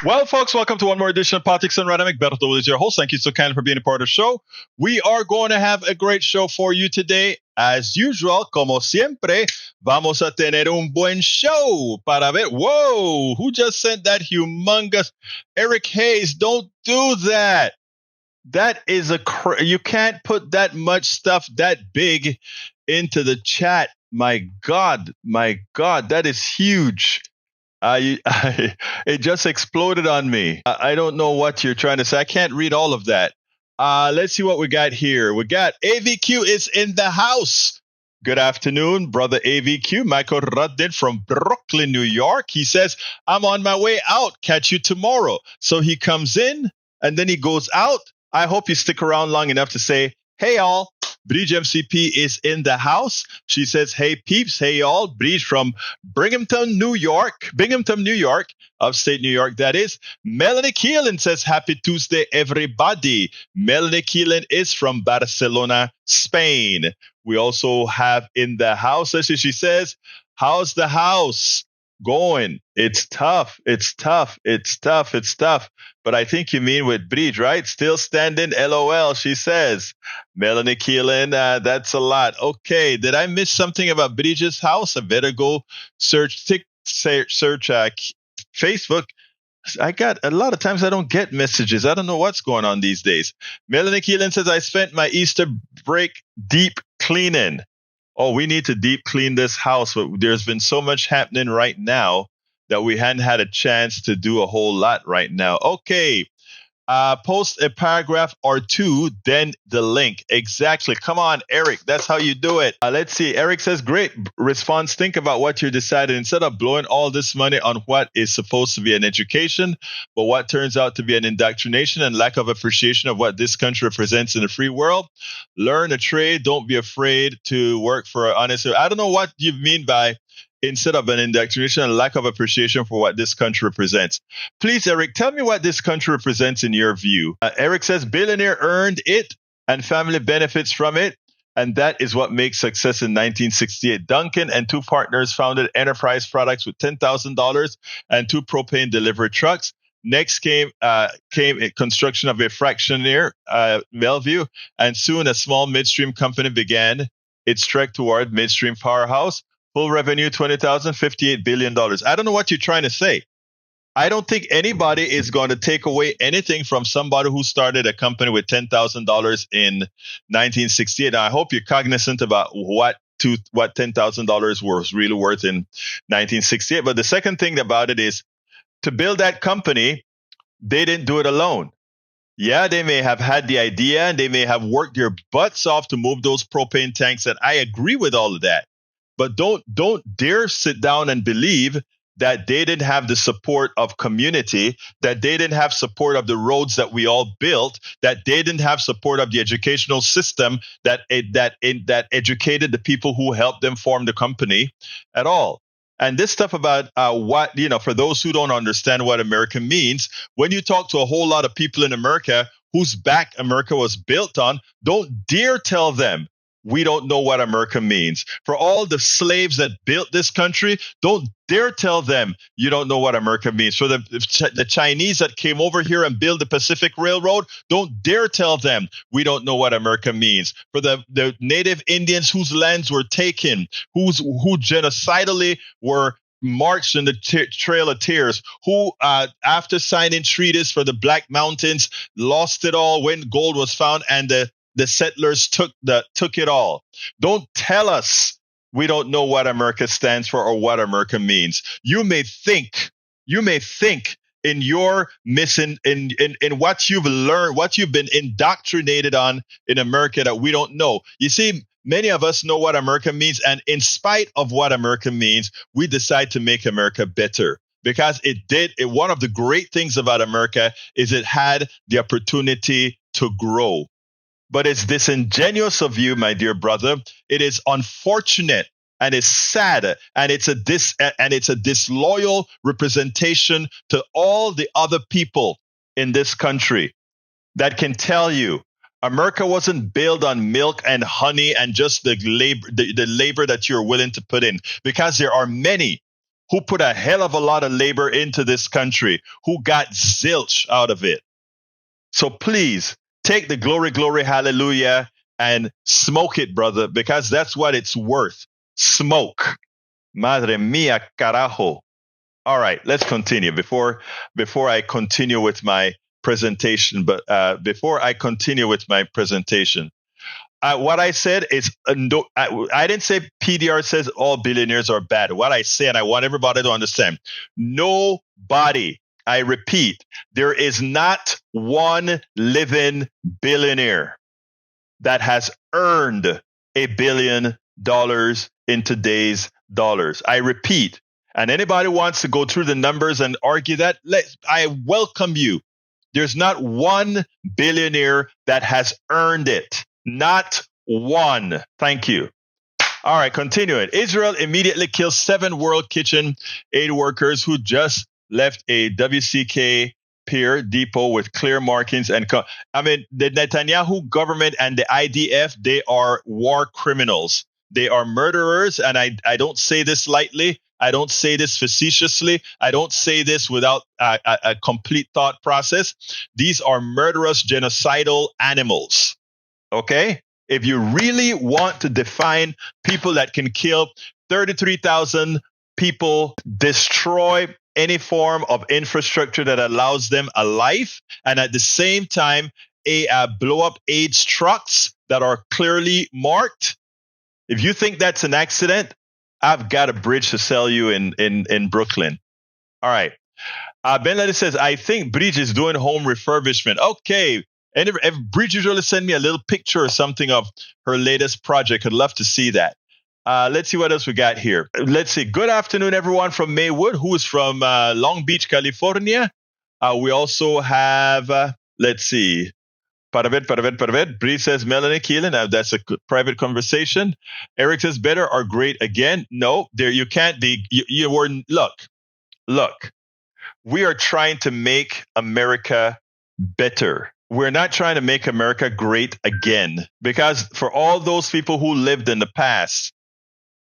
Well, folks, welcome to one more edition of Politics and Random. Egberto is your host. Thank you so kindly for being a part of the show. We are going to have a great show for you today. As usual, como siempre, vamos a tener un buen show para ver. Whoa, who just sent that humongous? Eric Hayes, don't do that. That is you can't put that much stuff that big into the chat. My God, that is huge. It just exploded on me. I don't know what you're trying to say. I can't read all of that. Let's see what we got here. We got AVQ is in the house. Good afternoon, brother AVQ. Michael Ruddin from Brooklyn, New York. He says, I'm on my way out. Catch you tomorrow. So he comes in and then he goes out. I hope you stick around long enough to say, hey, all. Bridge MCP is in the house. She says, hey, peeps. Hey, y'all. Bridge from Binghamton, New York, upstate New York, that is. Melanie Keelan says, happy Tuesday, everybody. Melanie Keelan is from Barcelona, Spain. We also have in the house, as she says, how's the house going? It's tough. But I think you mean with Bridge, right? Still standing, LOL, she says. Melanie Keelan, that's a lot. Okay, did I miss something about Bridge's house? I better go search Facebook. I got a lot of times I don't get messages. I don't know what's going on these days. Melanie Keelan says, I spent my Easter break deep cleaning. Oh, we need to deep clean this house. But there's been so much happening right now that we hadn't had a chance to do a whole lot right now. Okay. Post a paragraph or two, then the link. Exactly. Come on, Eric. That's how you do it. Let's see. Eric says, great response. Think about what you're deciding. Instead of blowing all this money on what is supposed to be an education, but what turns out to be an indoctrination and lack of appreciation of what this country represents in the free world, learn a trade. Don't be afraid to work for an honest. I don't know what you mean by instead of an indoctrination and lack of appreciation for what this country represents. Please, Eric, tell me what this country represents in your view. Eric says, billionaire earned it and family benefits from it. And that is what makes success in 1968. Duncan and two partners founded Enterprise Products with $10,000 and two propane delivery trucks. Next came construction of a fractionator, Bellevue, and soon a small midstream company began its trek toward midstream powerhouse. Full revenue, $20,000, $58 billion. I don't know what you're trying to say. I don't think anybody is going to take away anything from somebody who started a company with $10,000 in 1968. Now, I hope you're cognizant about what $10,000 was really worth in 1968. But the second thing about it is to build that company, they didn't do it alone. Yeah, they may have had the idea and they may have worked their butts off to move those propane tanks. And I agree with all of that. But don't dare sit down and believe that they didn't have the support of community, that they didn't have support of the roads that we all built, that they didn't have support of the educational system that educated the people who helped them form the company at all. And this stuff about for those who don't understand what America means, when you talk to a whole lot of people in America whose back America was built on, don't dare tell them we don't know what America means. For all the slaves that built this country, don't dare tell them you don't know what America means. For the Chinese that came over here and built the Pacific Railroad, don't dare tell them we don't know what America means. For the native Indians whose lands were taken, who genocidally were marched in the Trail of Tears, who after signing treaties for the Black Mountains, lost it all when gold was found, and the settlers took it all. Don't tell us we don't know what America stands for or what America means. You may think in your in what you've learned, what you've been indoctrinated on in America that we don't know. You see, many of us know what America means, and in spite of what America means, we decide to make America better. Because one of the great things about America is it had the opportunity to grow. But it's disingenuous of you, my dear brother. It is unfortunate and it's sad, and it's a disloyal representation to all the other people in this country that can tell you America wasn't built on milk and honey and just the labor that you're willing to put in, because there are many who put a hell of a lot of labor into this country, who got zilch out of it. So please take the glory, glory, hallelujah, and smoke it, brother, because that's what it's worth. Smoke. Madre mia, carajo. All right, let's continue. Before I continue with my presentation, before I continue with my presentation, what I said is, I didn't say PDR says all billionaires are bad. What I said, I want everybody to understand, nobody, I repeat, there is not one living billionaire that has earned $1 billion in today's dollars. I repeat, and anybody wants to go through the numbers and argue that, I welcome you. There's not one billionaire that has earned it. Not one. Thank you. All right, continuing. Israel immediately kills 7 World Kitchen Aid workers who just left a WCK pier depot with clear markings. The Netanyahu government and the IDF, they are war criminals. They are murderers, and I don't say this lightly. I don't say this facetiously. I don't say this without a complete thought process. These are murderous, genocidal animals. Okay? If you really want to define people that can kill 33,000 people, destroy any form of infrastructure that allows them a life, and at the same time, blow up AIDS trucks that are clearly marked. If you think that's an accident, I've got a bridge to sell you in Brooklyn. All right. Ben Laden says, I think Bridge is doing home refurbishment. Okay. And if Bridge usually send me a little picture or something of her latest project, I'd love to see that. Let's see what else we got here. Let's see. Good afternoon, everyone from Maywood, who is from Long Beach, California. We also have, let's see. Bree says Melanie Keelan. That's a private conversation. Eric says better or great again. No, there you can't be. You were look. We are trying to make America better. We're not trying to make America great again, because for all those people who lived in the past,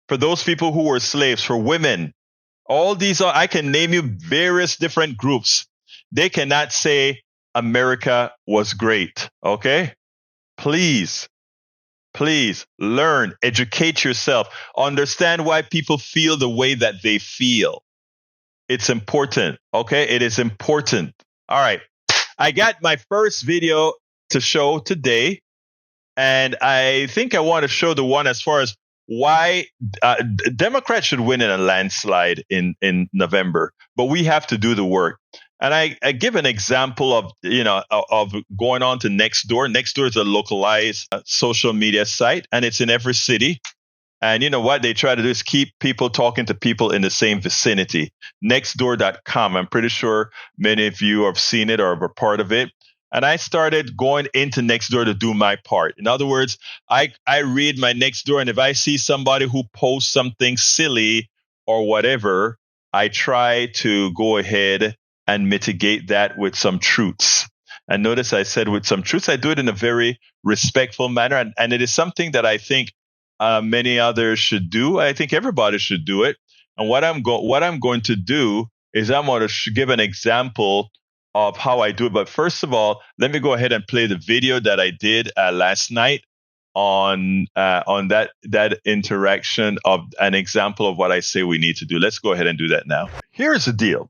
for those people who were slaves, for women, all these are, I can name you various different groups. They cannot say America was great. Okay? Please learn, educate yourself, understand why people feel the way that they feel. It's important. Okay? It is important. All right. I got my first video to show today, and I think I want to show the one as far as why Democrats should win in a landslide in November, but we have to do the work. And I give an example of going on to Nextdoor. Nextdoor is a localized social media site, and it's in every city. And you know what they try to do is keep people talking to people in the same vicinity. Nextdoor.com. I'm pretty sure many of you have seen it or are part of it. And I started going into Nextdoor to do my part. In other words, I read my Nextdoor, and if I see somebody who posts something silly or whatever, I try to go ahead and mitigate that with some truths. And notice I said with some truths. I do it in a very respectful manner, and it is something that I think many others should do. I think everybody should do it. And what I'm going to do is I'm going to give an example of how I do it. But first of all, let me go ahead and play the video that I did last night on that interaction of an example of what I say we need to do. Let's go ahead and do that now. Here's the deal.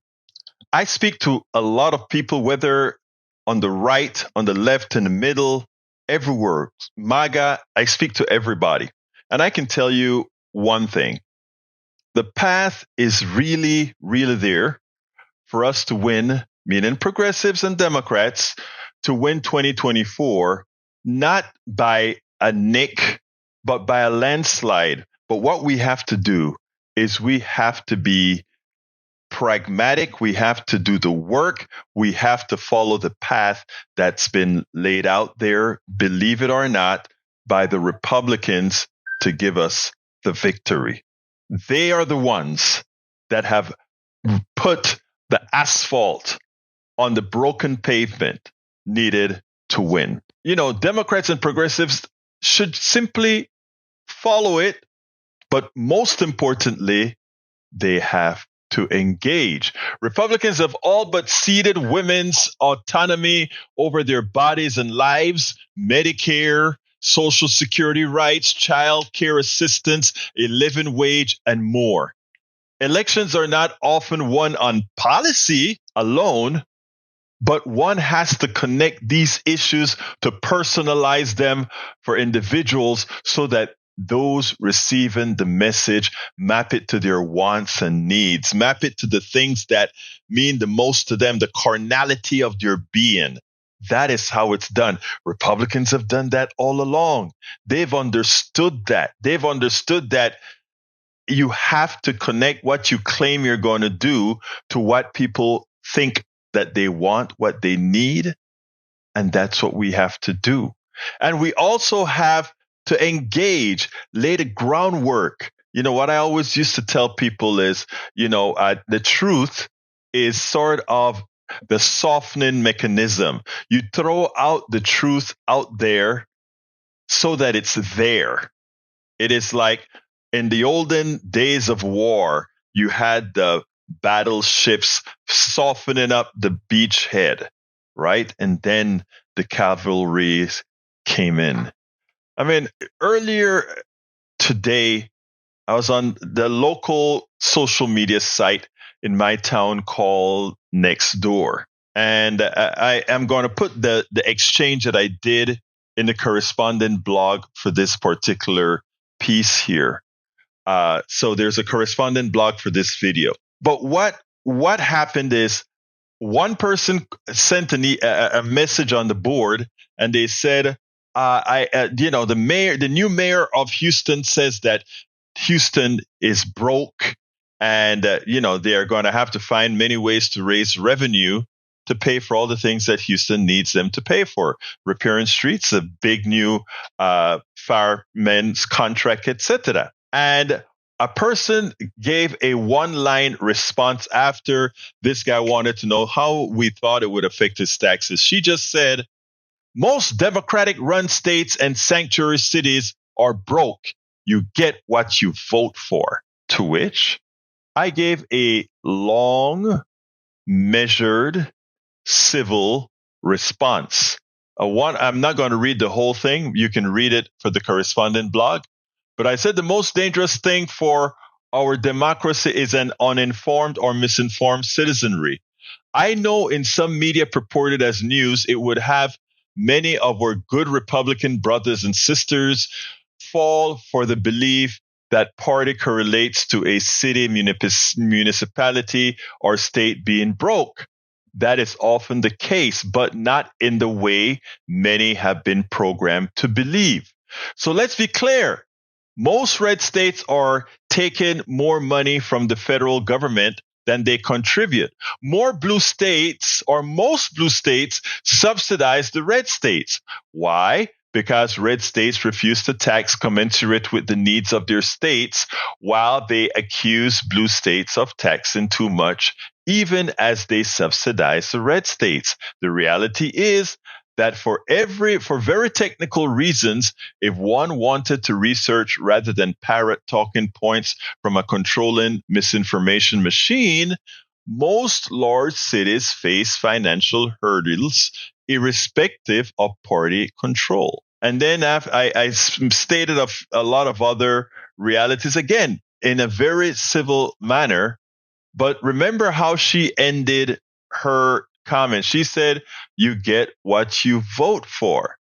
I speak to a lot of people, whether on the right, on the left, in the middle, everywhere. MAGA, I speak to everybody. And I can tell you one thing. The path is really, really there for us to win, meaning progressives and Democrats, to win 2024, not by a nick, but by a landslide. But what we have to do is we have to be pragmatic. We have to do the work. We have to follow the path that's been laid out there, believe it or not, by the Republicans to give us the victory. They are the ones that have put the asphalt on the broken pavement needed to win. Democrats and progressives should simply follow it, but most importantly, they have to engage. Republicans have all but ceded women's autonomy over their bodies and lives, Medicare, Social Security rights, child care assistance, a living wage, and more. Elections are not often won on policy alone, but one has to connect these issues to personalize them for individuals so that those receiving the message map it to their wants and needs, map it to the things that mean the most to them, the carnality of their being. That is how it's done. Republicans have done that all along. They've understood that. They've understood that you have to connect what you claim you're going to do to what people think that they want, what they need. And that's what we have to do. And we also have to engage, lay the groundwork. You know, what I always used to tell people is, the truth is sort of the softening mechanism. You throw out the truth out there so that it's there. It is like in the olden days of war, you had the battleships softening up the beachhead, right? And then the cavalry came in. I mean, earlier today, I was on the local social media site in my town called Nextdoor. And I am going to put the exchange that I did in the correspondent blog for this particular piece here. So there's a correspondent blog for this video. But what happened is one person sent a message on the board, and they said, the new mayor of Houston says that Houston is broke, and they are going to have to find many ways to raise revenue to pay for all the things that Houston needs them to pay for, repairing streets, a big new fireman's contract, etc. And a person gave a one-line response after this guy wanted to know how we thought it would affect his taxes. She just said, most Democratic-run states and sanctuary cities are broke. You get what you vote for. To which I gave a long, measured, civil response. I'm not going to read the whole thing. You can read it for the correspondent blog. But I said the most dangerous thing for our democracy is an uninformed or misinformed citizenry. I know in some media purported as news, it would have many of our good Republican brothers and sisters fall for the belief that party correlates to a city, municipality, or state being broke. That is often the case, but not in the way many have been programmed to believe. So let's be clear. Most red states are taking more money from the federal government than they contribute. Most blue states subsidize the red states. Why? Because red states refuse to tax commensurate with the needs of their states, while they accuse blue states of taxing too much, even as they subsidize the red states. The reality is that for very technical reasons, if one wanted to research rather than parrot talking points from a controlling misinformation machine, most large cities face financial hurdles irrespective of party control. And then I stated a lot of other realities, again, in a very civil manner. But remember how she ended her comment. She said, you get what you vote for.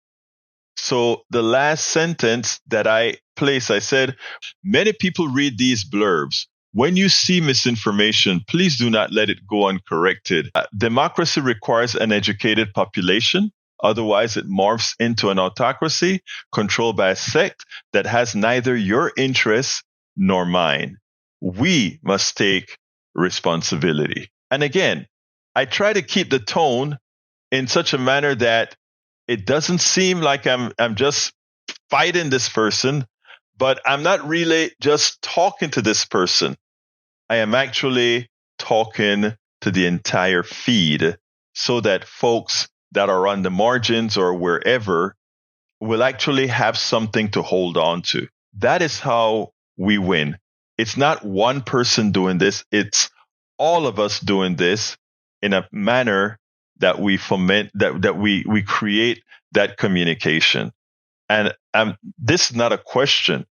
So the last sentence that I placed, I said, many people read these blurbs. When you see misinformation, please do not let it go uncorrected. Democracy requires an educated population. Otherwise, it morphs into an autocracy controlled by a sect that has neither your interests nor mine. We must take responsibility. And again, I try to keep the tone in such a manner that it doesn't seem like I'm just fighting this person, but I'm not really just talking to this person. I am actually talking to the entire feed so that folks that are on the margins or wherever will actually have something to hold on to. That is how we win. It's not one person doing this. It's all of us doing this in a manner that we foment, that we create that communication. And this is not a question.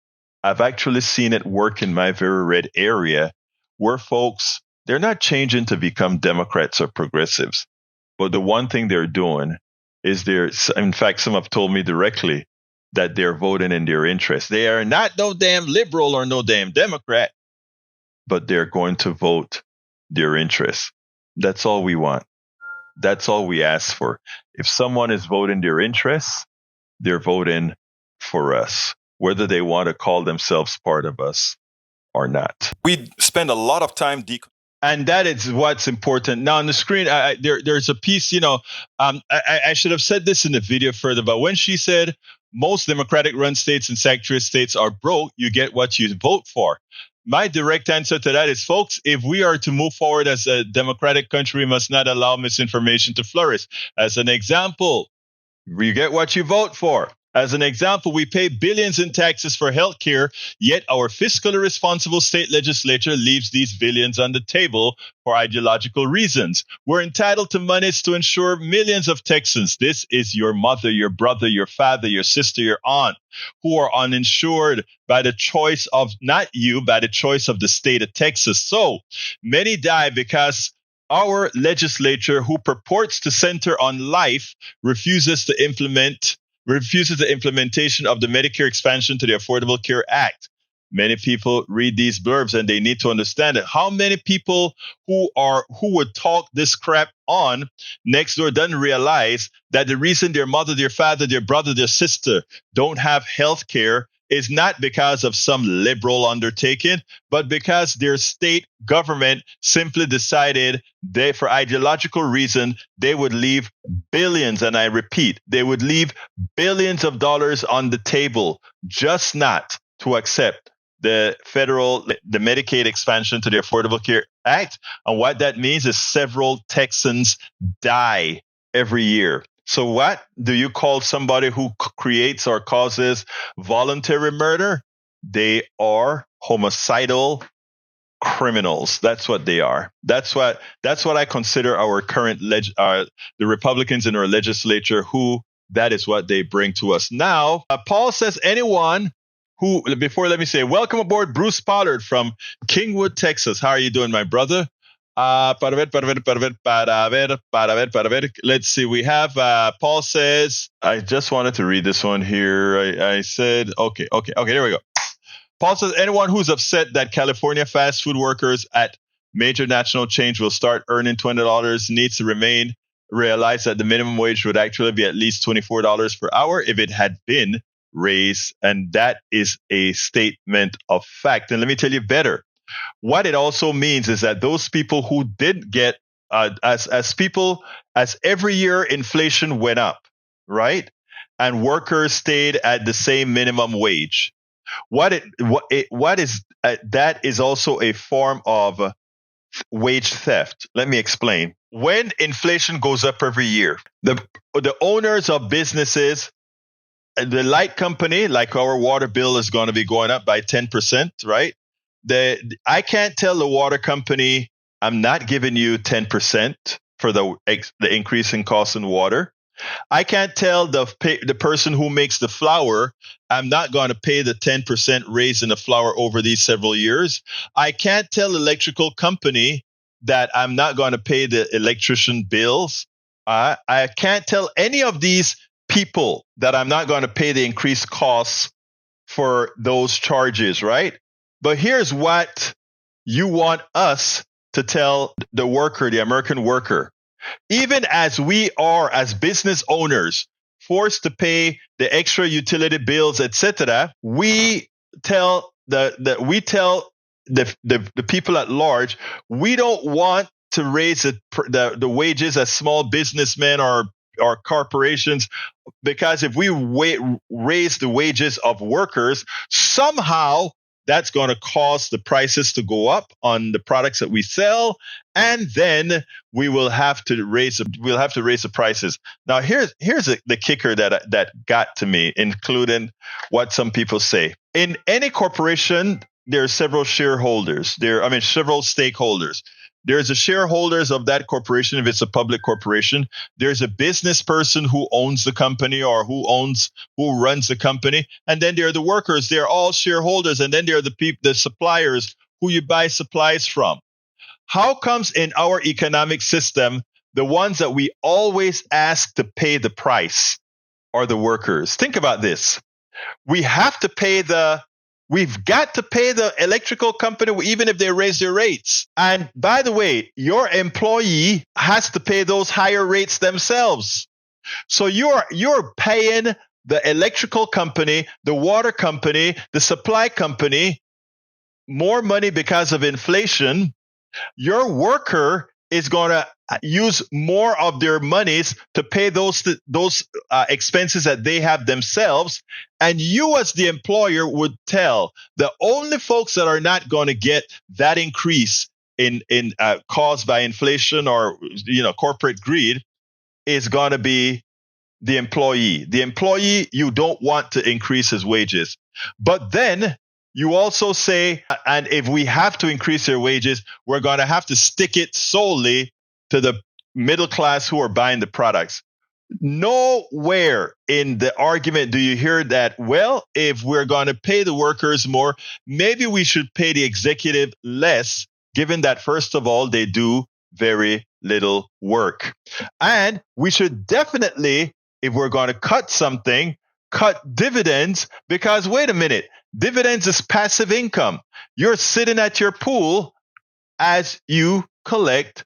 I've actually seen it work in my very red area where folks, they're not changing to become Democrats or progressives. But the one thing they're doing is in fact, some have told me directly that they're voting in their interest. They are not no damn liberal or no damn Democrat, but they're going to vote their interests. That's all we want. That's all we ask for. If someone is voting their interests, they're voting for us, whether they want to call themselves part of us or not. We spend a lot of time and that is what's important. Now on the screen, there's a piece, I should have said this in the video further, but when she said most Democratic run states and secretary states are broke, you get what you vote for. My direct answer to that is, folks, if we are to move forward as a democratic country, we must not allow misinformation to flourish. As an example, you get what you vote for. As an example, we pay billions in taxes for healthcare, yet our fiscally responsible state legislature leaves these billions on the table for ideological reasons. We're entitled to monies to ensure millions of Texans, this is your mother, your brother, your father, your sister, your aunt, who are uninsured by the choice of, not you, by the choice of the state of Texas. So many die because our legislature, who purports to center on life, refuses the implementation of the Medicare expansion to the Affordable Care Act. Many people read these blurbs and they need to understand it. How many people who would talk this crap on next door doesn't realize that the reason their mother, their father, their brother, their sister don't have health care is not because of some liberal undertaking, but because their state government simply decided for ideological reason, they would leave billions, and I repeat, they would leave billions of dollars on the table just not to accept the Medicaid expansion to the Affordable Care Act. And what that means is several Texans die every year. So what do you call somebody who creates or causes voluntary murder? They are homicidal criminals. That's what they are. That's what I consider our current the Republicans in our legislature, that is what they bring to us. Now, Paul says anyone who, let me say, welcome aboard Bruce Pollard from Kingwood, Texas. How are you doing, my brother? Let's see. We have Paul says, I just wanted to read this one here. I said, okay, here we go. Paul says, anyone who's upset that California fast food workers at major national chains will start earning $20 needs to realize that the minimum wage would actually be at least $24 per hour if it had been raised. And that is a statement of fact. And let me tell you better. What it also means is that those people who did get, as every year inflation went up, right? And workers stayed at the same minimum wage. That is also a form of wage theft. Let me explain. When inflation goes up every year, the owners of businesses, the light company, like our water bill is going to be going up by 10%, right? I can't tell the water company, I'm not giving you 10% for the increase in cost in water. I can't tell the person who makes the flour, I'm not going to pay the 10% raise in the flour over these several years. I can't tell the electrical company that I'm not going to pay the electrician bills. I can't tell any of these people that I'm not going to pay the increased costs for those charges, right? But here's what you want us to tell the worker, the American worker. Even as we are, as business owners, forced to pay the extra utility bills, etc., we tell the people at large, we don't want to raise the wages as small businessmen or corporations, because if we raise the wages of workers, somehow that's going to cause the prices to go up on the products that we sell, and then we will have to raise the prices. Now, here's the kicker that got to me, including what some people say. In any corporation, there are several shareholders. Several stakeholders. There's the shareholders of that corporation if it's a public corporation. There's a business person who owns the company or who runs the company. And then there are the workers. They're all shareholders. And then there are the suppliers who you buy supplies from. How comes in our economic system, the ones that we always ask to pay the price are the workers? Think about this. We've got to pay the electrical company even if they raise their rates. And by the way, your employee has to pay those higher rates themselves. So you're paying the electrical company, the water company, the supply company more money because of inflation. Your worker is going to use more of their monies to pay those expenses that they have themselves. And you as the employer would tell the only folks that are not going to get that increase in caused by inflation or corporate greed is going to be the employee. The employee, you don't want to increase his wages. But then you also say, and if we have to increase their wages, we're going to have to stick it solely to the middle class who are buying the products. Nowhere in the argument do you hear that, well, if we're going to pay the workers more, maybe we should pay the executive less, given that, first of all, they do very little work. And we should definitely, if we're going to cut something, cut dividends, because wait a minute, dividends is passive income. You're sitting at your pool as you collect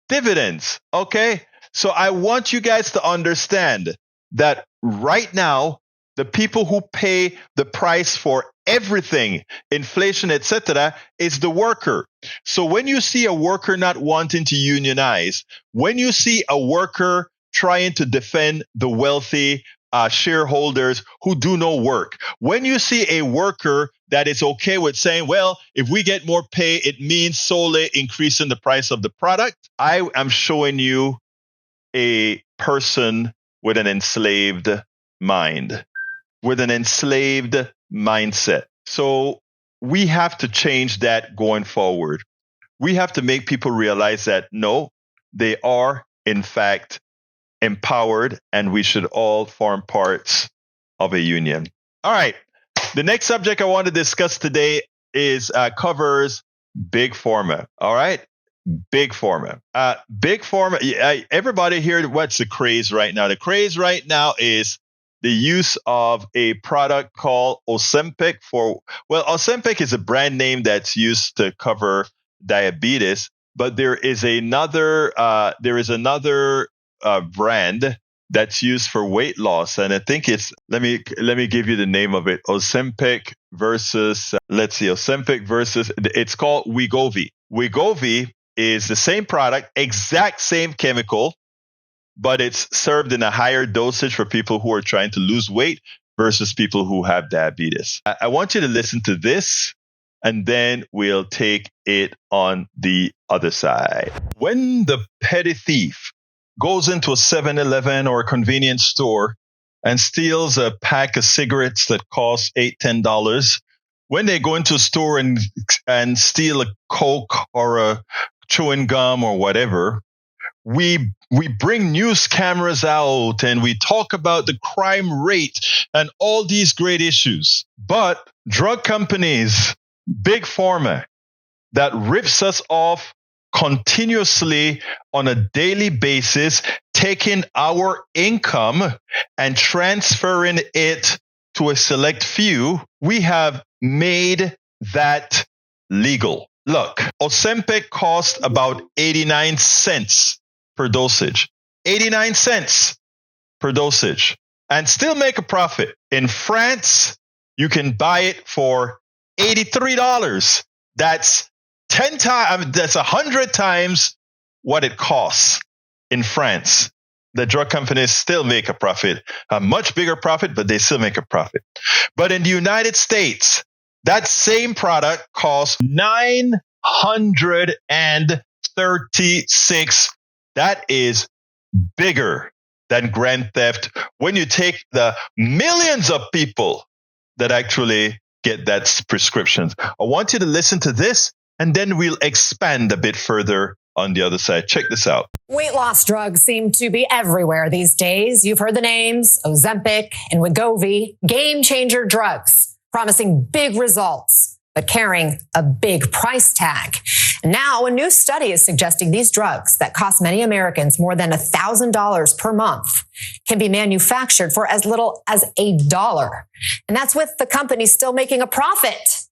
dividends. Okay? So I want you guys to understand that right now, the people who pay the price for everything, inflation, etc., is the worker. So when you see a worker not wanting to unionize, when you see a worker trying to defend the wealthy shareholders who do no work, when you see a worker that is okay with saying, well, if we get more pay, it means solely increasing the price of the product, I am showing you a person with an enslaved mind, with an enslaved mindset. So we have to change that going forward. We have to make people realize that, no, they are, in fact, empowered, and we should all form parts of a union. All right. The next subject I want to discuss today is covers Big Pharma. All right. Big Pharma. Big Pharma. Everybody here, what's the craze right now? The craze right now is the use of a product called Ozempic Ozempic is a brand name that's used to cover diabetes, but there is another brand that's used for weight loss, and I think it's let me give you the name of it. Ozempic versus it's called Wegovy. Wegovy is the same product, exact same chemical, but it's served in a higher dosage for people who are trying to lose weight versus people who have diabetes. I want you to listen to this, and then we'll take it on the other side. When the petty thief goes into a 7-Eleven or a convenience store and steals a pack of cigarettes that cost $8, $10, when they go into a store and steal a Coke or a chewing gum or whatever, we bring news cameras out and we talk about the crime rate and all these great issues. But drug companies, Big Pharma, that rips us off continuously on a daily basis, taking our income and transferring it to a select few, we have made that legal. Look, Ozempic cost about 89 cents per dosage. 89 cents per dosage. And still make a profit. In France, you can buy it for $83. That's 10 times, that's 100 times what it costs in France. The drug companies still make a profit, a much bigger profit, but they still make a profit. But in the United States, that same product costs $936. That is bigger than grand theft when you take the millions of people that actually get that prescriptions. I want you to listen to this, and then we'll expand a bit further on the other side. Check this out. Weight loss drugs seem to be everywhere these days. You've heard the names, Ozempic and Wegovy, game changer drugs, promising big results, but carrying a big price tag. Now, a new study is suggesting these drugs that cost many Americans more than $1,000 per month can be manufactured for as little as $1. And that's with the company still making a profit.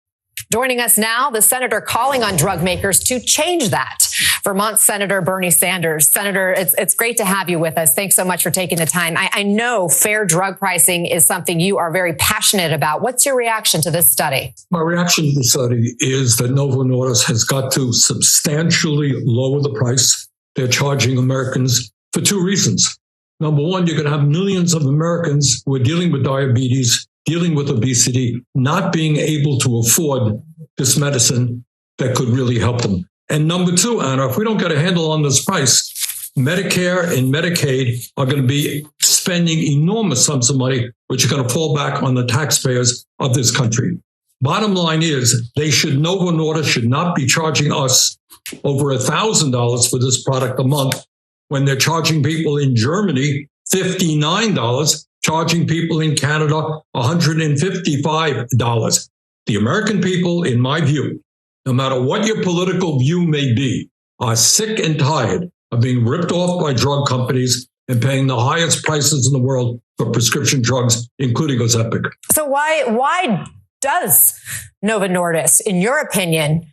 Joining us now, the senator calling on drug makers to change that. Vermont Senator Bernie Sanders. Senator, it's great to have you with us. Thanks so much for taking the time. I know fair drug pricing is something you are very passionate about. What's your reaction to this study? My reaction to the study is that Novo Nordisk has got to substantially lower the price they're charging Americans for two reasons. Number one, you're going to have millions of Americans who are dealing with diabetes, dealing with obesity, not being able to afford this medicine that could really help them. And number two, Anna, if we don't get a handle on this price, Medicare and Medicaid are going to be spending enormous sums of money, which are going to fall back on the taxpayers of this country. Bottom line is, Novo Nordisk should not be charging us over $1,000 for this product a month when they're charging people in Germany $59, charging people in Canada $155. The American people, in my view, no matter what your political view may be, are sick and tired of being ripped off by drug companies and paying the highest prices in the world for prescription drugs, including Ozempic. So why does Novo Nordisk, in your opinion,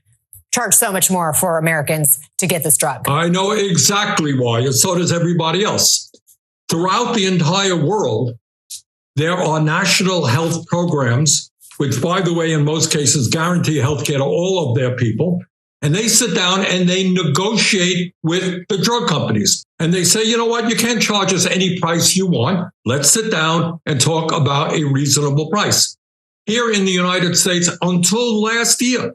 charge so much more for Americans to get this drug? I know exactly why, and so does everybody else. Throughout the entire world, there are national health programs, which, by the way, in most cases, guarantee health care to all of their people. And they sit down and they negotiate with the drug companies. And they say, you know what, you can't charge us any price you want. Let's sit down and talk about a reasonable price. Here in the United States, until last year,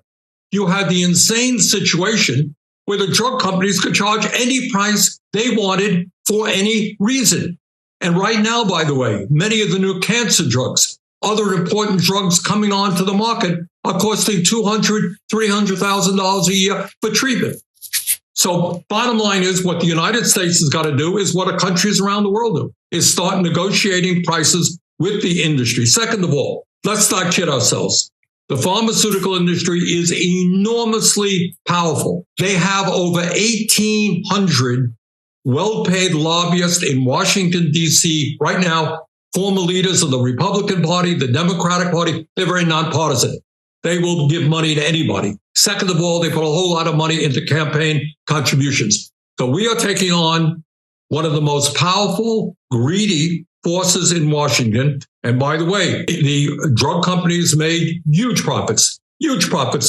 you had the insane situation where the drug companies could charge any price they wanted for any reason. And right now, by the way, many of the new cancer drugs, other important drugs coming onto the market are costing $200,000, $300,000 a year for treatment. So bottom line is, what the United States has got to do is what countries around the world do, is start negotiating prices with the industry. Second of all, let's not kid ourselves. The pharmaceutical industry is enormously powerful. They have over 1,800 well-paid lobbyists in Washington, D.C. right now, former leaders of the Republican Party, the Democratic Party. They're very nonpartisan. They will give money to anybody. Second of all, they put a whole lot of money into campaign contributions. So we are taking on one of the most powerful, greedy forces in Washington. And by the way, the drug companies made huge profits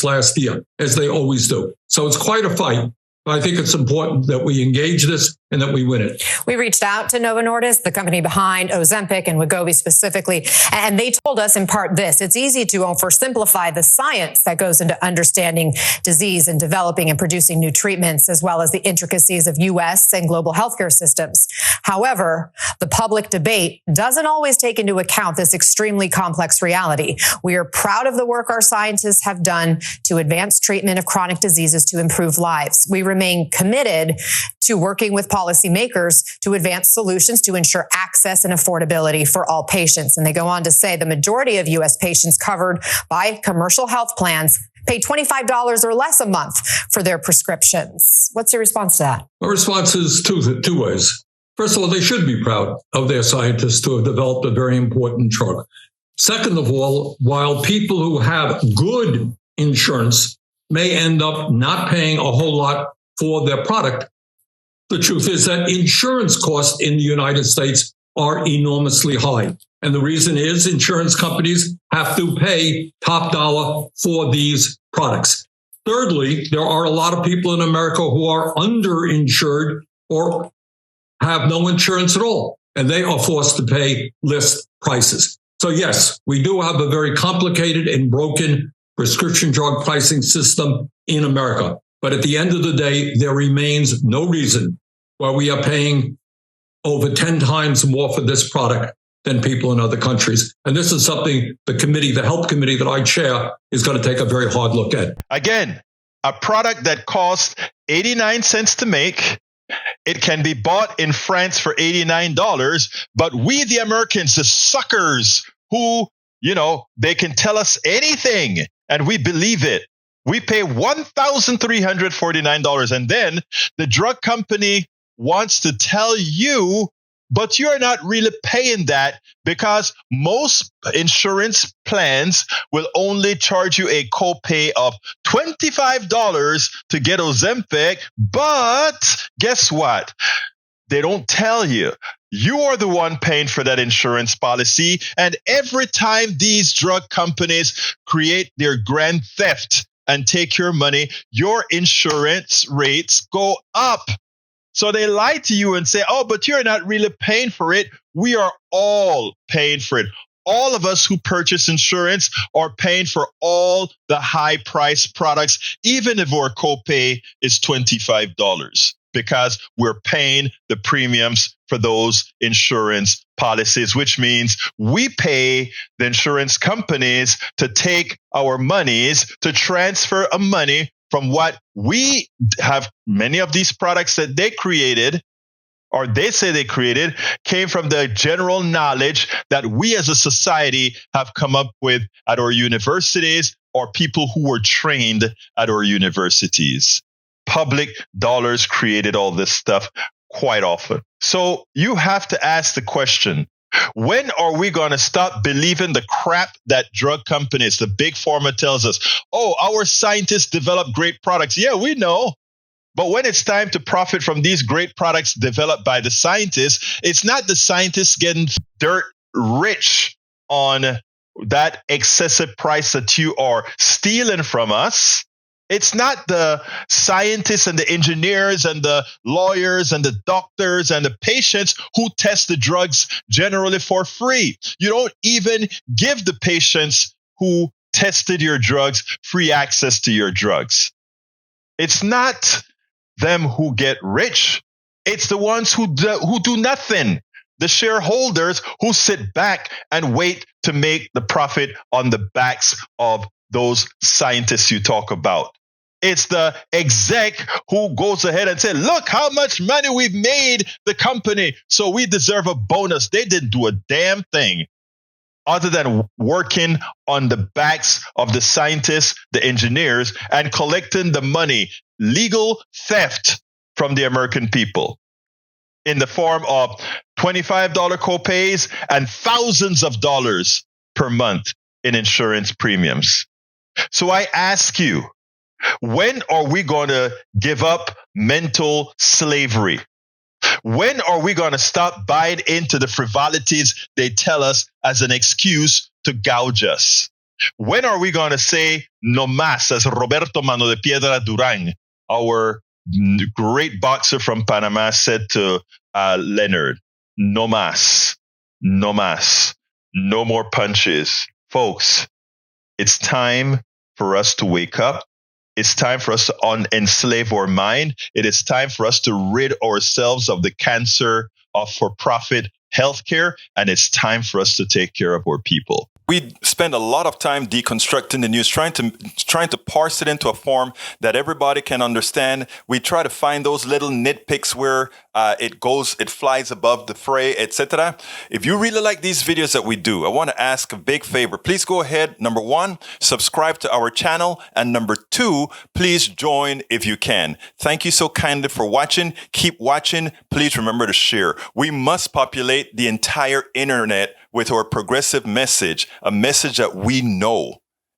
last year, as they always do. So it's quite a fight. I think it's important that we engage this and that we win it. We reached out to Novo Nordisk, the company behind Ozempic and Wegovy specifically, and they told us in part this: it's easy to oversimplify the science that goes into understanding disease and developing and producing new treatments, as well as the intricacies of U.S. and global healthcare systems. However, the public debate doesn't always take into account this extremely complex reality. We are proud of the work our scientists have done to advance treatment of chronic diseases to improve lives. We remain committed to working with policymakers to advance solutions to ensure access and affordability for all patients. And they go on to say the majority of U.S. patients covered by commercial health plans pay $25 or less a month for their prescriptions. What's your response to that? My response is two ways. First of all, they should be proud of their scientists to have developed a very important drug. Second of all, while people who have good insurance may end up not paying a whole lot for their product, the truth is that insurance costs in the United States are enormously high. And the reason is insurance companies have to pay top dollar for these products. Thirdly, there are a lot of people in America who are underinsured or have no insurance at all, and they are forced to pay list prices. So yes, we do have a very complicated and broken prescription drug pricing system in America. But at the end of the day, there remains no reason why we are paying over 10 times more for this product than people in other countries. And this is something the health committee that I chair, is going to take a very hard look at. Again, a product that costs 89 cents to make. It can be bought in France for $89, but we, the Americans, the suckers who, they can tell us anything and we believe it. We pay $1,349, and then the drug company wants to tell you, but you're not really paying that because most insurance plans will only charge you a copay of $25 to get Ozempic. But guess what? They don't tell you. You are the one paying for that insurance policy. And every time these drug companies create their grand theft and take your money, your insurance rates go up. So they lie to you and say, oh, but you're not really paying for it. We are all paying for it. All of us who purchase insurance are paying for all the high price products, even if our copay is $25, because we're paying the premiums for those insurance policies, which means we pay the insurance companies to take our monies, to transfer a money from what we have. Many of these products that they created, or they say they created, came from the general knowledge that we as a society have come up with at our universities, or people who were trained at our universities. Public dollars created all this stuff quite often. So you have to ask the question, when are we going to stop believing the crap that drug companies, the Big Pharma tells us? Oh, our scientists develop great products. Yeah, we know. But when it's time to profit from these great products developed by the scientists, it's not the scientists getting dirt rich on that excessive price that you are stealing from us. It's not the scientists and the engineers and the lawyers and the doctors and the patients who test the drugs generally for free. You don't even give the patients who tested your drugs free access to your drugs. It's not them who get rich. It's the ones who do nothing. The shareholders who sit back and wait to make the profit on the backs of those scientists you talk about. It's the exec who goes ahead and says, look how much money we've made the company, so we deserve a bonus. They didn't do a damn thing other than working on the backs of the scientists, the engineers, and collecting the money, legal theft from the American people in the form of $25 copays and thousands of dollars per month in insurance premiums. So I ask you, when are we going to give up mental slavery? When are we going to stop buying into the frivolities they tell us as an excuse to gouge us? When are we going to say no más, as Roberto Mano de Piedra Durán, our great boxer from Panama, said to Leonard, no más, no más, no more punches. Folks, it's time for us to wake up. It's time for us to unenslave our mind. It is time for us to rid ourselves of the cancer of for-profit healthcare, and it's time for us to take care of our people. We spend a lot of time deconstructing the news, trying to parse it into a form that everybody can understand. We try to find those little nitpicks where it flies above the fray, etc. If you really like these videos that we do, I want to ask a big favor. Please go ahead. Number 1, subscribe to our channel. And number 2, please join if you can. Thank you so kindly for watching. Keep watching. Please remember to share. We must populate the entire internet with our progressive message, a message that we know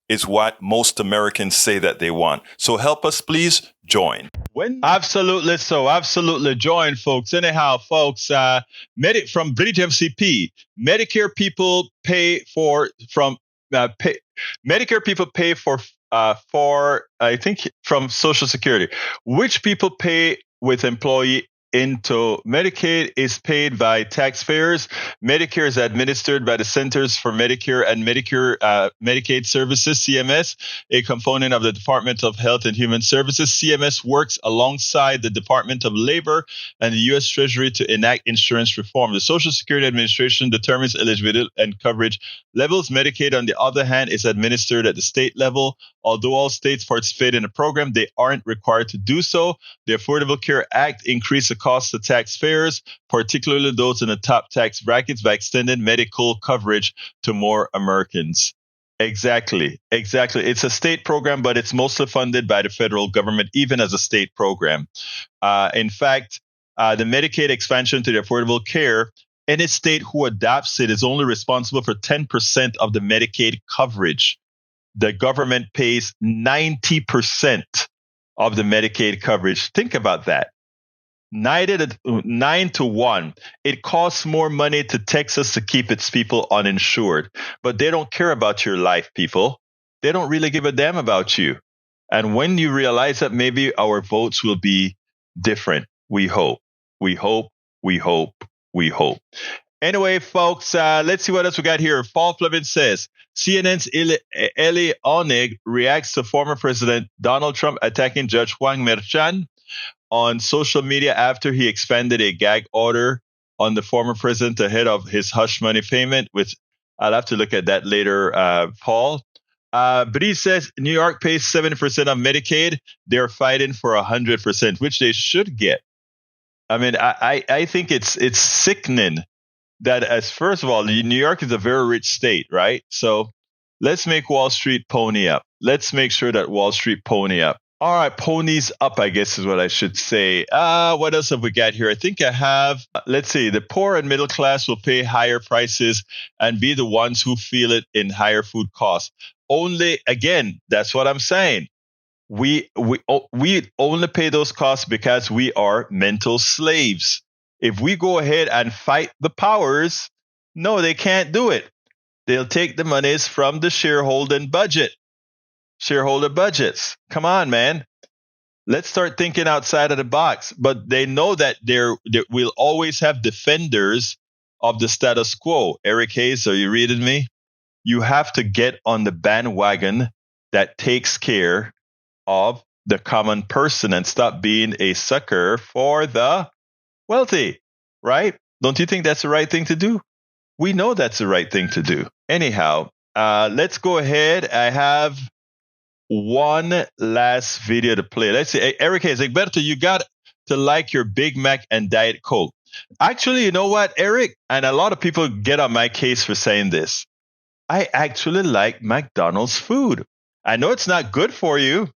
is what most Americans say that they want. So help us, please join. Absolutely so. Absolutely. Join, folks. Anyhow, folks, from British MCP, Medicare people pay for I think from Social Security. Which people pay with employee into Medicaid is paid by taxpayers. Medicare is administered by the Centers for Medicare and Medicaid Services, CMS, a component of the Department of Health and Human Services. CMS works alongside the Department of Labor and the U.S. Treasury to enact insurance reform. The Social Security Administration determines eligibility and coverage levels. Medicaid, on the other hand, is administered at the state level. Although all states participate in the program, they aren't required to do so. The Affordable Care Act increased the cost to taxpayers, particularly those in the top tax brackets, by extending medical coverage to more Americans. Exactly. It's a state program, but it's mostly funded by the federal government, even as a state program. In fact, the Medicaid expansion to the Affordable Care, any state who adopts it is only responsible for 10% of the Medicaid coverage. The government pays 90% of the Medicaid coverage. Think about that. 9-1. It costs more money to Texas to keep its people uninsured, but they don't care about your life, people. They don't really give a damn about you. And when you realize that, maybe our votes will be different. We hope. Anyway, folks, let's see what else we got here. Paul Fleming says, CNN's Eli Onig reacts to former President Donald Trump attacking Judge Juan Merchan on social media after he expanded a gag order on the former president ahead of his hush money payment, which I'll have to look at that later, Paul. But he says New York pays 70% of Medicaid. They're fighting for 100%, which they should get. I mean, I think it's sickening that, as first of all, New York is a very rich state, right? So let's make Wall Street pony up. Let's make sure that Wall Street pony up. All right, ponies up, I guess is what I should say. What else have we got here? I think I have, let's see, the poor and middle class will pay higher prices and be the ones who feel it in higher food costs. Only, again, that's what I'm saying. We only pay those costs because we are mental slaves. If we go ahead and fight the powers, no, they can't do it. They'll take the monies from the shareholder budgets. Come on, man. Let's start thinking outside of the box. But they know that there will always have defenders of the status quo. Eric Hayes, are you reading me? You have to get on the bandwagon that takes care of the common person and stop being a sucker for the wealthy, right? Don't you think that's the right thing to do? We know that's the right thing to do. Anyhow, let's go ahead. I have one last video to play. Let's see. Eric Hayes, Egberto, you got to like your Big Mac and Diet Coke. Actually, you know what, Eric? And a lot of people get on my case for saying this. I actually like McDonald's food. I know it's not good for you.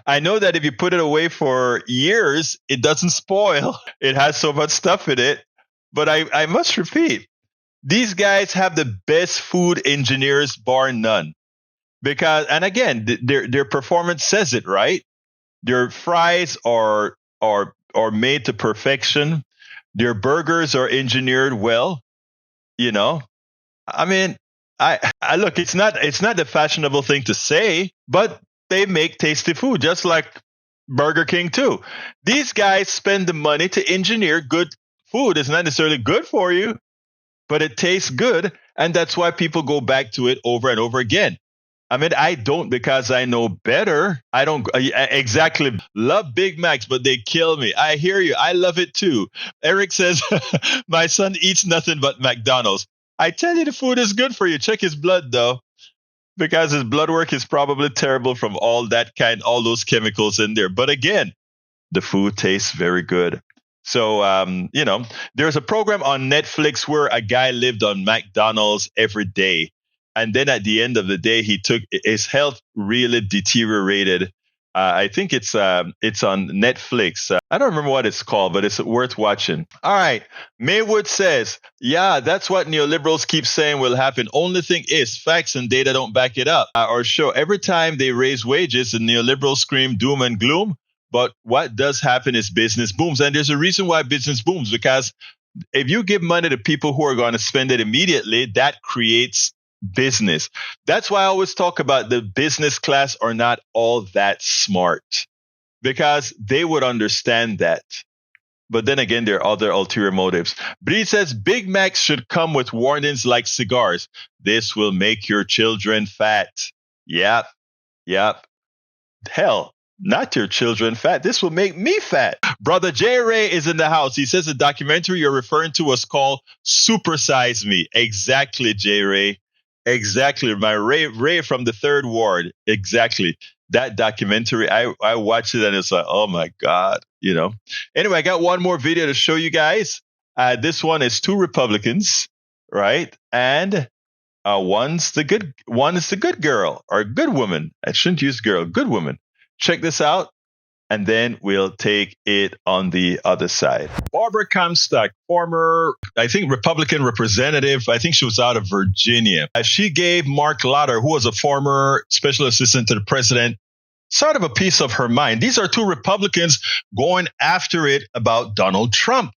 I know that if you put it away for years, it doesn't spoil. It has so much stuff in it. But I must repeat, these guys have the best food engineers, bar none. Because, and again, their performance says it, right? Their fries are made to perfection. Their burgers are engineered well. You know, I mean, I look, it's not the fashionable thing to say, but they make tasty food, just like Burger King too. These guys spend the money to engineer good food. It's not necessarily good for you, but it tastes good, and that's why people go back to it over and over again. I mean, I don't because I know better. I don't exactly love Big Macs, but they kill me. I hear you. I love it too. Eric says, my son eats nothing but McDonald's. I tell you, the food is good for you. Check his blood, though, because his blood work is probably terrible from all those chemicals in there. But again, the food tastes very good. So, there's a program on Netflix where a guy lived on McDonald's every day. And then at the end of the day, his health really deteriorated. I think it's on Netflix. I don't remember what it's called, but it's worth watching. All right. Maywood says, yeah, that's what neoliberals keep saying will happen. Only thing is, facts and data don't back it up or show. Every time they raise wages, the neoliberals scream doom and gloom. But what does happen is business booms. And there's a reason why business booms, because if you give money to people who are going to spend it immediately, that creates business. That's why I always talk about the business class are not all that smart, because they would understand that. But then again, there are other ulterior motives. But he says Big Macs should come with warnings like cigars. This will make your children fat. Yep. Hell, not your children fat. This will make me fat. Brother J. Ray is in the house. He says the documentary you're referring to was called Supersize Me. Exactly, J. Ray. Exactly. My Ray from the Third Ward. Exactly. That documentary, I watched it and it's like, oh my God, Anyway, I got one more video to show you guys. This one is two Republicans, right? And one is the good girl or good woman. I shouldn't use girl, good woman. Check this out. And then we'll take it on the other side. Barbara Comstock, former, I think, Republican representative. I think she was out of Virginia. She gave Mark Lauder, who was a former special assistant to the president, sort of a piece of her mind. These are two Republicans going after it about Donald Trump.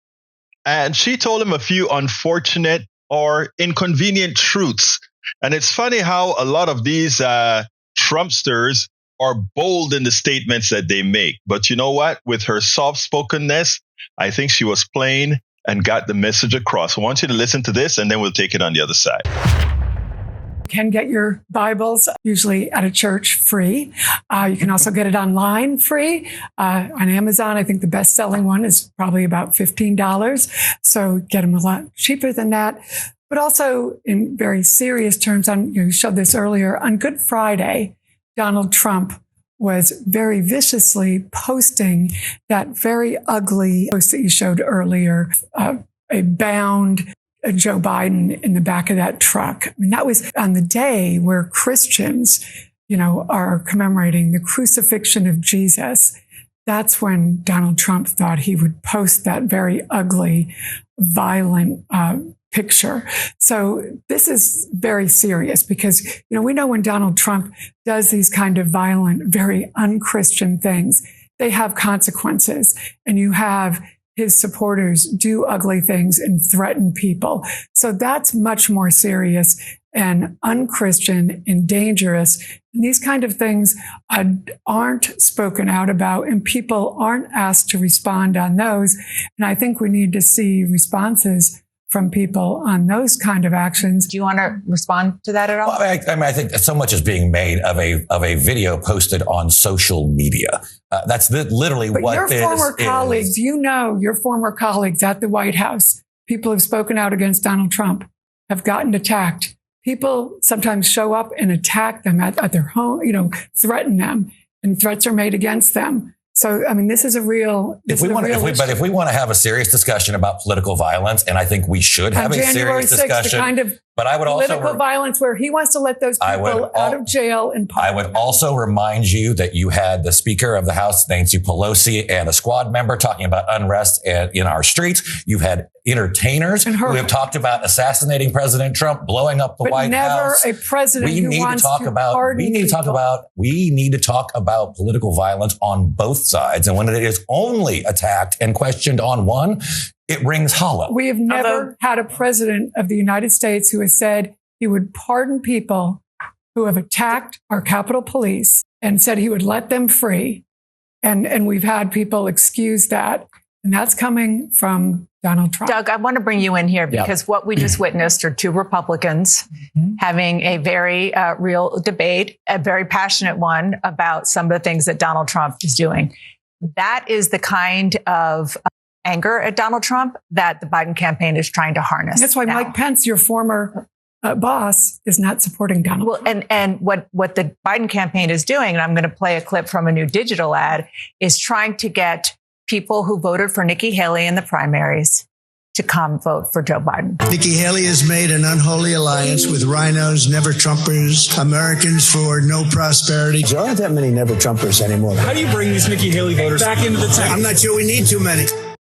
And she told him a few unfortunate or inconvenient truths. And it's funny how a lot of these Trumpsters are bold in the statements that they make. But you know what? With her soft-spokenness, I think she was plain and got the message across. I want you to listen to this, and then we'll take it on the other side. You can get your Bibles usually at a church free. You can also get it online free. On Amazon, I think the best-selling one is probably about $15. So get them a lot cheaper than that. But also in very serious terms, you showed this earlier, on Good Friday, Donald Trump was very viciously posting that very ugly post that you showed earlier, a bound Joe Biden in the back of that truck. I mean, that was on the day where Christians, are commemorating the crucifixion of Jesus. That's when Donald Trump thought he would post that very ugly, violent picture. So this is very serious because, we know when Donald Trump does these kind of violent, very unchristian things, they have consequences. And you have his supporters do ugly things and threaten people. So that's much more serious and unchristian and dangerous. And these kind of things aren't spoken out about, and people aren't asked to respond on those. And I think we need to see responses from people on those kind of actions. Do you want to respond to that at all? Well, I think so much is being made of a video posted on social media. That's literally but what your former colleagues, your former colleagues at the White House, people who've spoken out against Donald Trump, have gotten attacked. People sometimes show up and attack them at their home, threaten them, and threats are made against them. So, I mean, this is a real. If we want to have a serious discussion about political violence, and I think we should have a serious discussion. The kind of but I would political violence where he wants to let those people out of jail in public. I would also remind you that you had the Speaker of the House, Nancy Pelosi, and a squad member talking about unrest in our streets. You've had entertainers who have talked about assassinating President Trump, blowing up the White House. Never a president who wants to pardon people. We need to talk about political violence on both sides. And when it is only attacked and questioned on one, it rings hollow. We have never had a president of the United States who has said he would pardon people who have attacked our Capitol Police and said he would let them free. And we've had people excuse that. And that's coming from Donald Trump. Doug, I want to bring you in here because what we just witnessed are two Republicans having a very real debate, a very passionate one about some of the things that Donald Trump is doing. That is the kind of anger at Donald Trump that the Biden campaign is trying to harness. That's why Mike Pence, your former boss, is not supporting Donald Trump. And what the Biden campaign is doing, and I'm going to play a clip from a new digital ad, is trying to get people who voted for Nikki Haley in the primaries to come vote for Joe Biden. Nikki Haley has made an unholy alliance with rhinos, never-Trumpers, Americans for no prosperity. There aren't that many never-Trumpers anymore. How do you bring these Nikki Haley voters back into the tent? I'm not sure we need too many.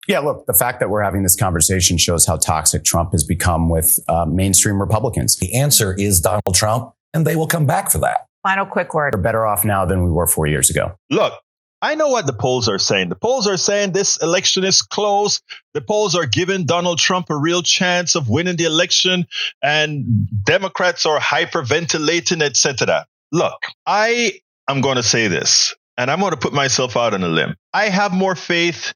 Yeah, look, the fact that we're having this conversation shows how toxic Trump has become with mainstream Republicans. The answer is Donald Trump, and they will come back for that. Final quick word. We're better off now than we were 4 years ago. Look, I know what the polls are saying. The polls are saying this election is close. The polls are giving Donald Trump a real chance of winning the election, and Democrats are hyperventilating, etc. Look, I am going to say this, and I'm going to put myself out on a limb. I have more faith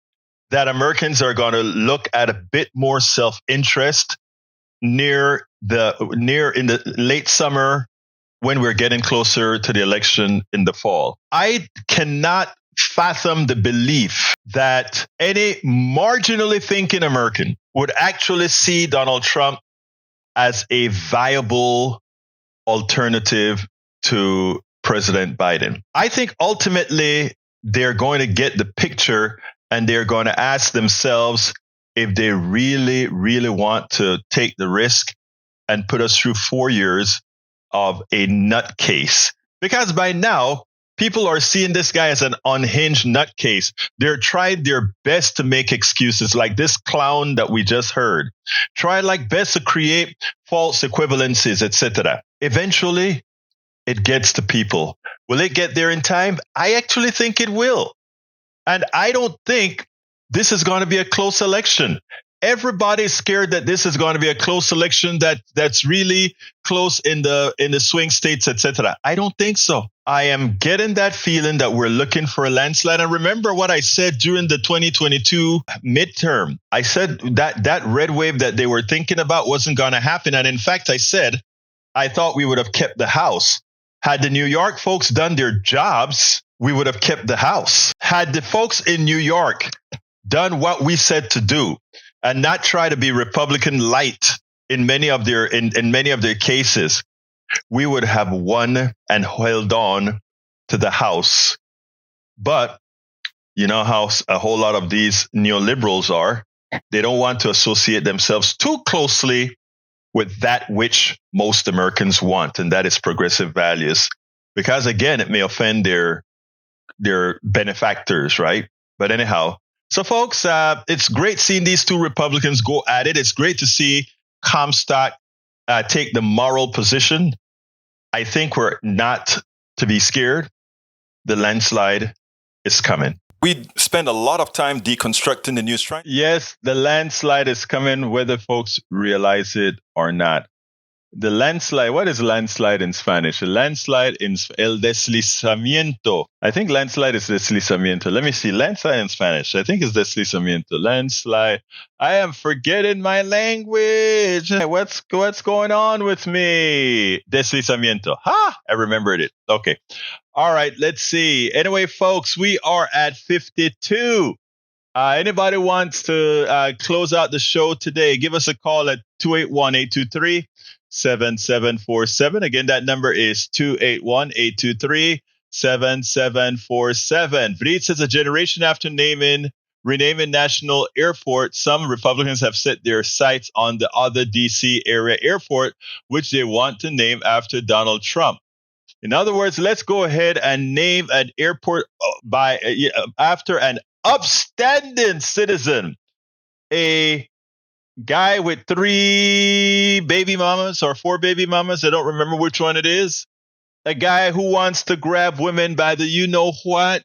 that Americans are going to look at a bit more self-interest near in the late summer when we're getting closer to the election in the fall. I cannot fathom the belief that any marginally thinking American would actually see Donald Trump as a viable alternative to President Biden. I think ultimately they're going to get the picture and they're going to ask themselves if they really, really want to take the risk and put us through 4 years of a nutcase. Because by now, people are seeing this guy as an unhinged nutcase. They're tried their best to make excuses, like this clown that we just heard. Tried like best to create false equivalencies, etc. Eventually, it gets to people. Will it get there in time? I actually think it will. And I don't think this is going to be a close election. Everybody's scared that this is going to be a close election that's really close in the swing states, etc. I don't think so. I am getting that feeling that we're looking for a landslide. And remember what I said during the 2022 midterm. I said that red wave that they were thinking about wasn't going to happen. And in fact, I said I thought we would have kept the House. Had the New York folks done their jobs, we would have kept the House. Had the folks in New York done what we said to do, and not try to be Republican light in many of their cases, we would have won and held on to the House. But you know how a whole lot of these neoliberals are. They don't want to associate themselves too closely with that which most Americans want, and that is progressive values. Because again, it may offend their benefactors, right? But anyhow, so folks, it's great seeing these two Republicans go at it. It's great to see Comstock take the moral position. I think we're not to be scared. The landslide is coming. We spend a lot of time deconstructing the news. Yes, the landslide is coming, whether folks realize it or not. The landslide, what is landslide in Spanish? A landslide in el deslizamiento. I think landslide is deslizamiento. Let me see. Landslide in Spanish. I think it's deslizamiento. Landslide. I am forgetting my language. What's going on with me? Deslizamiento. Ha! I remembered it. Okay. All right. Let's see. Anyway, folks, we are at 52. Anybody wants to close out the show today, give us a call at 281-823-7747. Again, that number is 281-823-7747. Vreed says a generation after renaming National Airport, some Republicans have set their sights on the other D.C. area airport, which they want to name after Donald Trump. In other words, let's go ahead and name an airport after an upstanding citizen, a guy with 3 baby mamas or 4 baby mamas. I don't remember which one it is. A guy who wants to grab women by the you-know-what.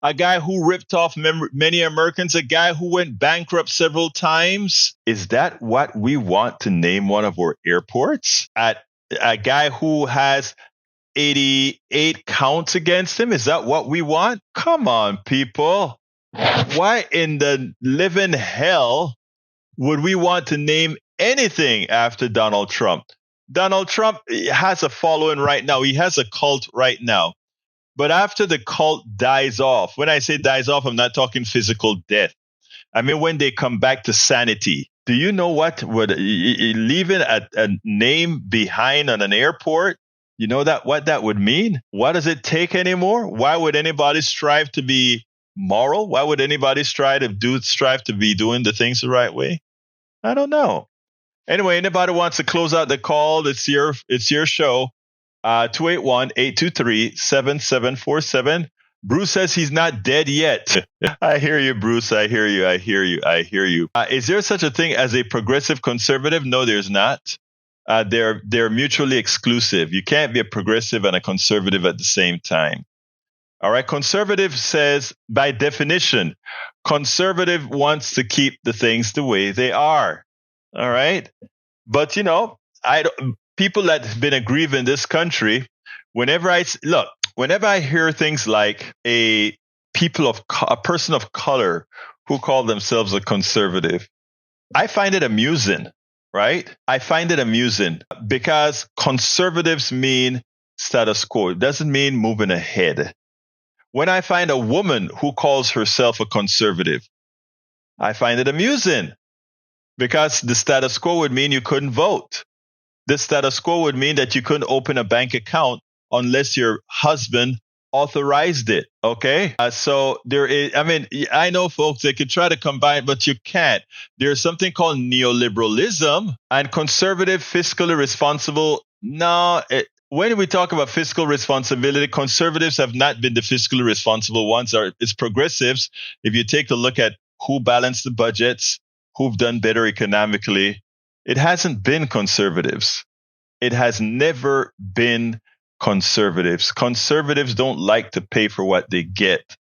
A guy who ripped off many Americans. A guy who went bankrupt several times. Is that what we want to name one of our airports? At a guy who has 88 counts against him? Is that what we want? Come on, people. Why in the living hell would we want to name anything after Donald Trump? Donald Trump has a following right now. He has a cult right now. But after the cult dies off, when I say dies off, I'm not talking physical death. I mean, when they come back to sanity. Do you know what would leaving a name behind on an airport? You know what that would mean? What does it take anymore? Why would anybody strive to be moral? Why would anybody strive to be doing the things the right way? I don't know. Anyway, anybody wants to close out the call? It's your show. 281-823-7747. Bruce says he's not dead yet. I hear you, Bruce. I hear you. Is there such a thing as a progressive conservative? No, there's not. They're mutually exclusive. You can't be a progressive and a conservative at the same time. All right. Conservative says, by definition, conservative wants to keep the things the way they are. All right. But, people that have been aggrieved in this country, whenever I hear things like a a person of color who call themselves a conservative. I find it amusing, right? I find it amusing because conservatives mean status quo. It doesn't mean moving ahead. When I find a woman who calls herself a conservative, I find it amusing because the status quo would mean you couldn't vote. The status quo would mean that you couldn't open a bank account unless your husband authorized it. Okay. So there is, I mean, I know folks, they could try to combine, but you can't. There's something called neoliberalism and conservative, fiscally responsible. No, when we talk about fiscal responsibility, conservatives have not been the fiscally responsible ones. It's progressives. If you take a look at who balanced the budgets, who've done better economically, it hasn't been conservatives. It has never been conservatives. Conservatives don't like to pay for what they get.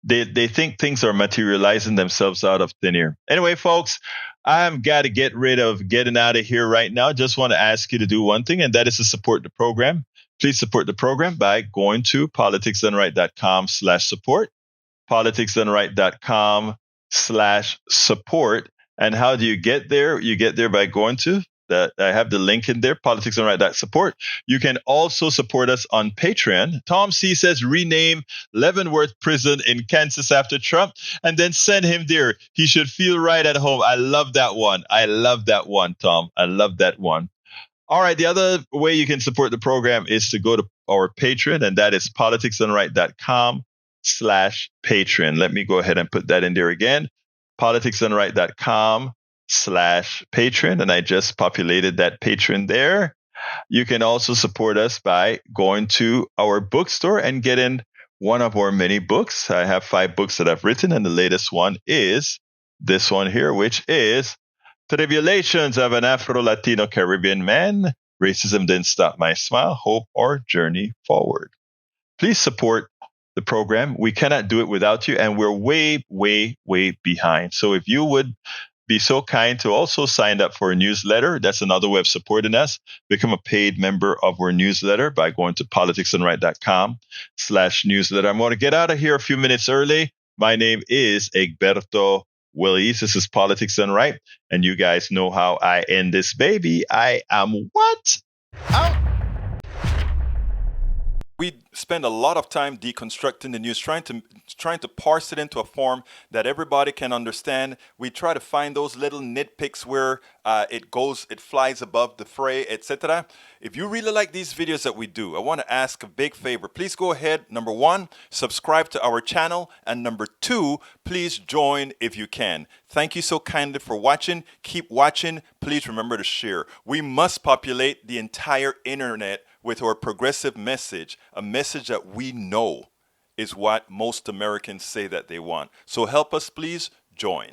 They think things are materializing themselves out of thin air. Anyway, folks, I've got to get rid of getting out of here right now. Just want to ask you to do one thing, and that is to support the program. Please support the program by going to politicsdoneright.com/support, politicsdoneright.com/support. And how do you get there? You get there by going to that. I have the link in there, politicsdoneright.support. You can also support us on Patreon. Tom C says, rename Leavenworth Prison in Kansas after Trump and then send him there. He should feel right at home. I love that one. I love that one, Tom. I love that one. All right. The other way you can support the program is to go to our Patreon, and that is politicsdoneright.com/Patreon. Let me go ahead and put that in there again. politicsdoneright.com/Patreon, and I just populated that Patreon there. You can also support us by going to our bookstore and getting one of our many books. I have 5 books that I've written, and the latest one is this one here, which is Tribulations of an Afro-Latino Caribbean Man, Racism Didn't Stop My Smile, Hope or Journey Forward. Please support the program. We cannot do it without you, and we're way, way, way behind. So if you would be so kind to also sign up for a newsletter, that's another way of supporting us. Become a paid member of our newsletter by going to politicsdoneright.com/newsletter. I'm going to get out of here a few minutes early. My name is Egberto Willies. This is Politics Done Right, and you guys know how I end this baby. I am what? Out. We spend a lot of time deconstructing the news, trying to parse it into a form that everybody can understand. We try to find those little nitpicks where it flies above the fray, etc. If you really like these videos that we do, I want to ask a big favor. Please go ahead. Number 1, subscribe to our channel, and number 2, please join if you can. Thank you so kindly for watching. Keep watching. Please remember to share. We must populate the entire internet with our progressive message, a message that we know is what most Americans say that they want. So help us, please join.